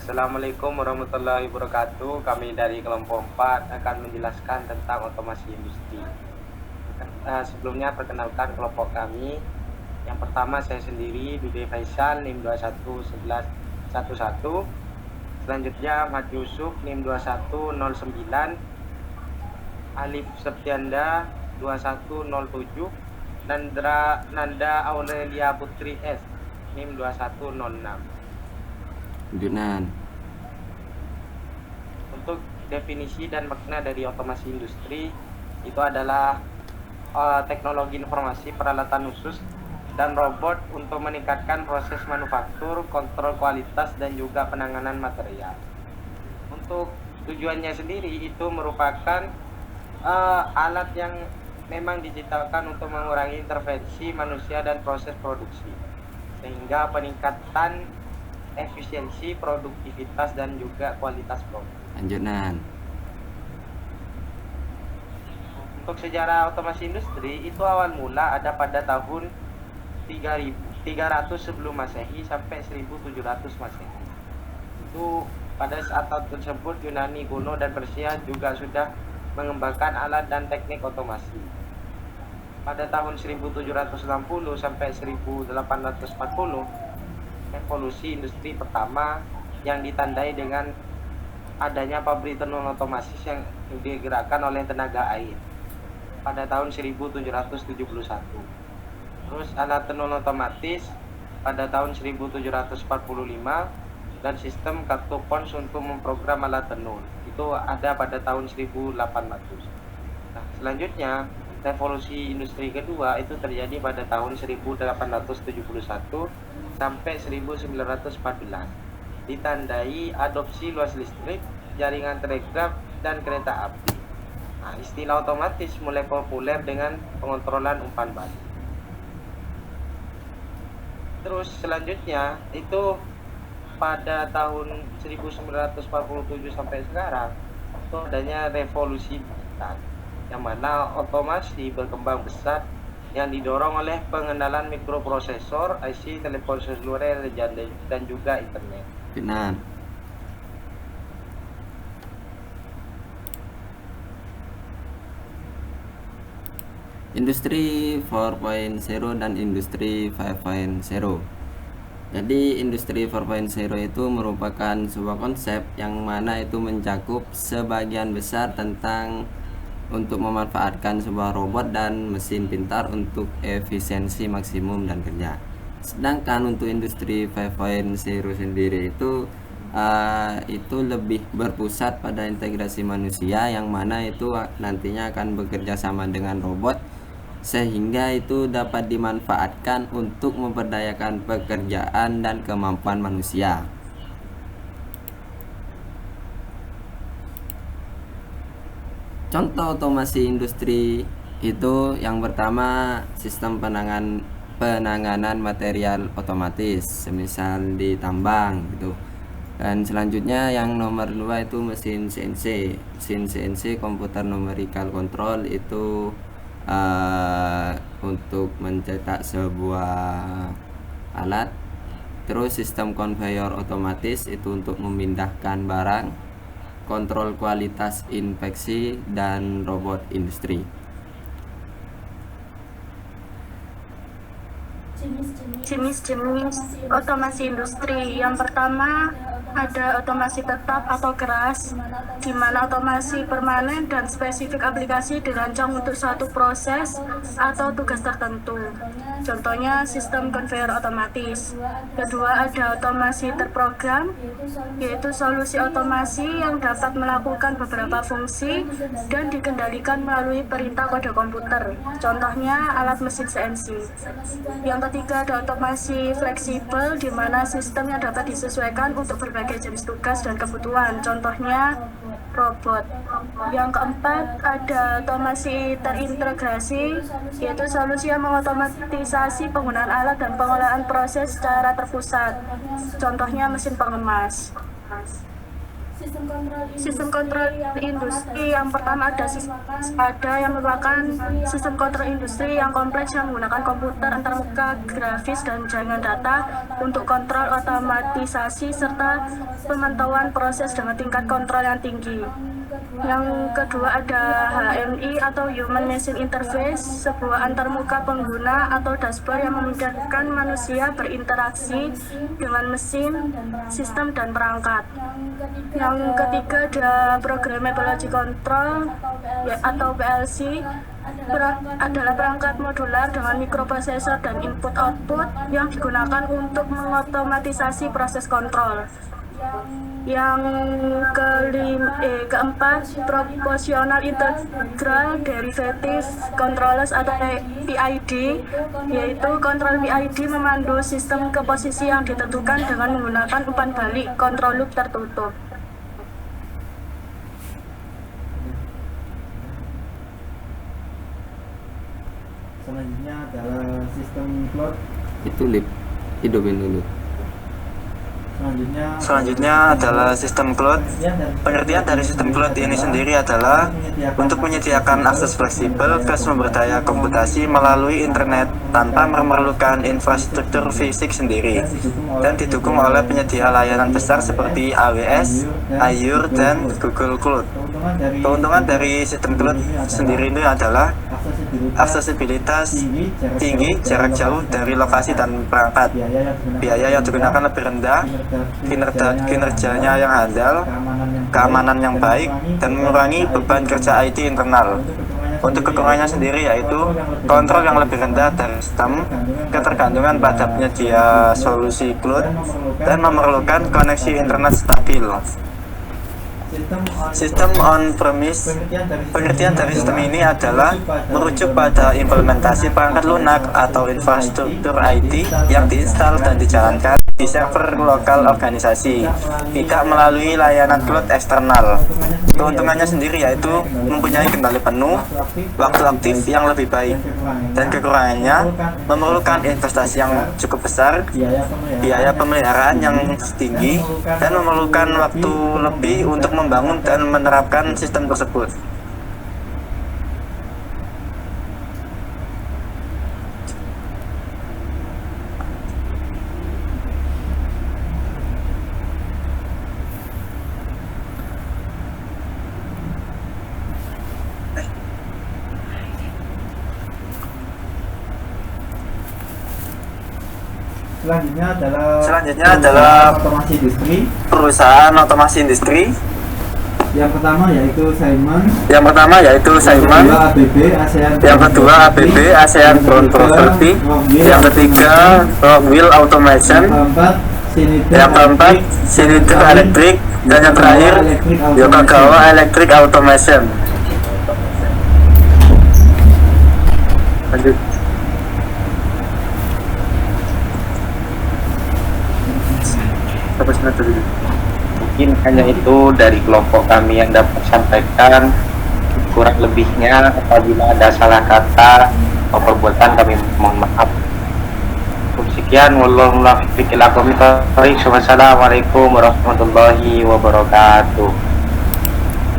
Assalamualaikum warahmatullahi wabarakatuh. Kami dari kelompok 4 akan menjelaskan tentang otomasi industri. Sebelumnya perkenalkan kelompok kami. Yang pertama saya sendiri, Dude Faisal, NIM 211111. Selanjutnya Ahmad Yusuf, NIM 2109. Alif Septianda 2107. Nanda Aurelia Putri S, NIM 2106. Junan. Untuk definisi dan makna dari otomasi industri itu adalah teknologi informasi, peralatan khusus, dan robot untuk meningkatkan proses manufaktur, kontrol kualitas, dan juga penanganan material. Untuk tujuannya sendiri itu merupakan alat yang memang diciptakan untuk mengurangi intervensi manusia dan proses produksi, sehingga peningkatan efisiensi, produktivitas, dan juga kualitas produk. Lanjutan. Untuk sejarah otomasi industri itu awal mula ada pada tahun 300 sebelum Masehi sampai 1700 Masehi. Itu pada saat tersebut Yunani kuno dan Persia juga sudah mengembangkan alat dan teknik otomasi. Pada tahun 1760 sampai 1840 revolusi industri pertama yang ditandai dengan adanya pabrik tenun otomatis yang digerakkan oleh tenaga air pada tahun 1771. Terus alat tenun otomatis pada tahun 1745 dan sistem kartu pons untuk memprogram alat tenun itu ada pada tahun 1800. Nah, selanjutnya revolusi industri kedua itu terjadi pada tahun 1871 sampai 1914. Ditandai adopsi luas listrik, jaringan telegraf, dan kereta api. Nah, istilah otomatis mulai populer dengan pengontrolan umpan balik. Terus selanjutnya itu pada tahun 1947 sampai sekarang itu adanya revolusi digital, yang mana otomasi berkembang pesat yang didorong oleh pengenalan mikroprosesor, IC, telepon seluler, dan juga internet. Junan. Industri 4.0 dan industri 5.0. Jadi industri 4.0 itu merupakan sebuah konsep yang mana itu mencakup sebagian besar tentang untuk memanfaatkan sebuah robot dan mesin pintar untuk efisiensi maksimum dan kerja. Sedangkan untuk industri 5.0 sendiri itu lebih berpusat pada integrasi manusia yang mana itu nantinya akan bekerja sama dengan robot sehingga itu dapat dimanfaatkan untuk memperdayakan pekerjaan dan kemampuan manusia. Contoh otomasi industri itu yang pertama sistem penanganan material otomatis, semisal di tambang gitu. Dan selanjutnya yang nomor 2 itu mesin CNC. Mesin CNC computer numerical control itu untuk mencetak sebuah alat. Terus sistem conveyor otomatis itu untuk memindahkan barang, kontrol kualitas inspeksi, dan robot industri. Jenis-jenis otomasi industri. Yang pertama ada otomasi tetap atau keras, di mana otomasi permanen dan spesifik aplikasi dirancang untuk suatu proses atau tugas tertentu. Contohnya sistem konveyor otomatis. Kedua ada otomasi terprogram, yaitu solusi otomasi yang dapat melakukan beberapa fungsi dan dikendalikan melalui perintah kode komputer. Contohnya alat mesin CNC. Yang ketiga ada otomasi fleksibel, di mana sistem yang dapat disesuaikan untuk berbagai jenis tugas dan kebutuhan. Contohnya robot. Yang keempat ada otomasi terintegrasi, yaitu solusi yang mengotomatisasi penggunaan alat dan pengolahan proses secara terpusat. Contohnya mesin pengemas. Sistem kontrol industri yang pertama ada yang merupakan sistem kontrol industri yang kompleks yang menggunakan komputer antarmuka, grafis, dan jaringan data untuk kontrol otomatisasi serta pemantauan proses dengan tingkat kontrol yang tinggi. Yang kedua ada HMI atau Human Machine Interface, sebuah antarmuka pengguna atau dashboard yang memudahkan manusia berinteraksi dengan mesin, sistem, dan perangkat. Yang ketiga ada Programmable Logic Control atau PLC, adalah perangkat modular dengan mikroprosesor dan input-output yang digunakan untuk mengotomatisasi proses kontrol. Yang keempat, Proportional Integral Derivative Controllers atau PID, yaitu kontrol PID memandu sistem ke posisi yang ditentukan dengan menggunakan umpan balik control loop tertutup. Selanjutnya adalah sistem cloud. Itu hidupin dulu. Selanjutnya adalah sistem cloud. Pengertian dari sistem cloud ini sendiri adalah untuk menyediakan akses fleksibel ke sumber daya komputasi melalui internet tanpa memerlukan infrastruktur fisik sendiri dan didukung oleh penyedia layanan besar seperti AWS, Azure, dan Google Cloud. Keuntungan dari sistem cloud sendiri ini adalah aksesibilitas tinggi, jarak jauh dari lokasi dan perangkat, biaya yang digunakan lebih rendah, kinerjanya yang handal, keamanan yang baik, dan mengurangi beban kerja IT internal. Untuk kekurangannya sendiri yaitu kontrol yang lebih rendah dari sistem, ketergantungan pada penyedia solusi cloud, dan memerlukan koneksi internet stabil. Sistem on-premise. Pengertian dari sistem ini adalah merujuk pada implementasi perangkat lunak atau infrastruktur IT yang diinstal dan dijalankan di server lokal organisasi, tidak melalui layanan cloud eksternal. Keuntungannya sendiri yaitu mempunyai kendali penuh, waktu aktif yang lebih baik, dan kekurangannya memerlukan investasi yang cukup besar, biaya pemeliharaan yang tinggi, dan memerlukan waktu lebih untuk membangun dan menerapkan sistem tersebut. Selanjutnya adalah otomasi industri. perusahaan otomasi industri. Yang pertama yaitu Simon. Yang kedua ABB ASEAN Ground Property. Yang ketiga Rockwell Automation. Yang keempat Schneider Electric. Dan yang terakhir Yokogawa Electric Automation. Lanjut. Mungkin hanya itu dari kelompok kami yang dapat sampaikan. Kurang lebihnya apabila ada salah kata atau perbuatan kami mohon maaf. Sekian, wassalamualaikum warahmatullahi wabarakatuh.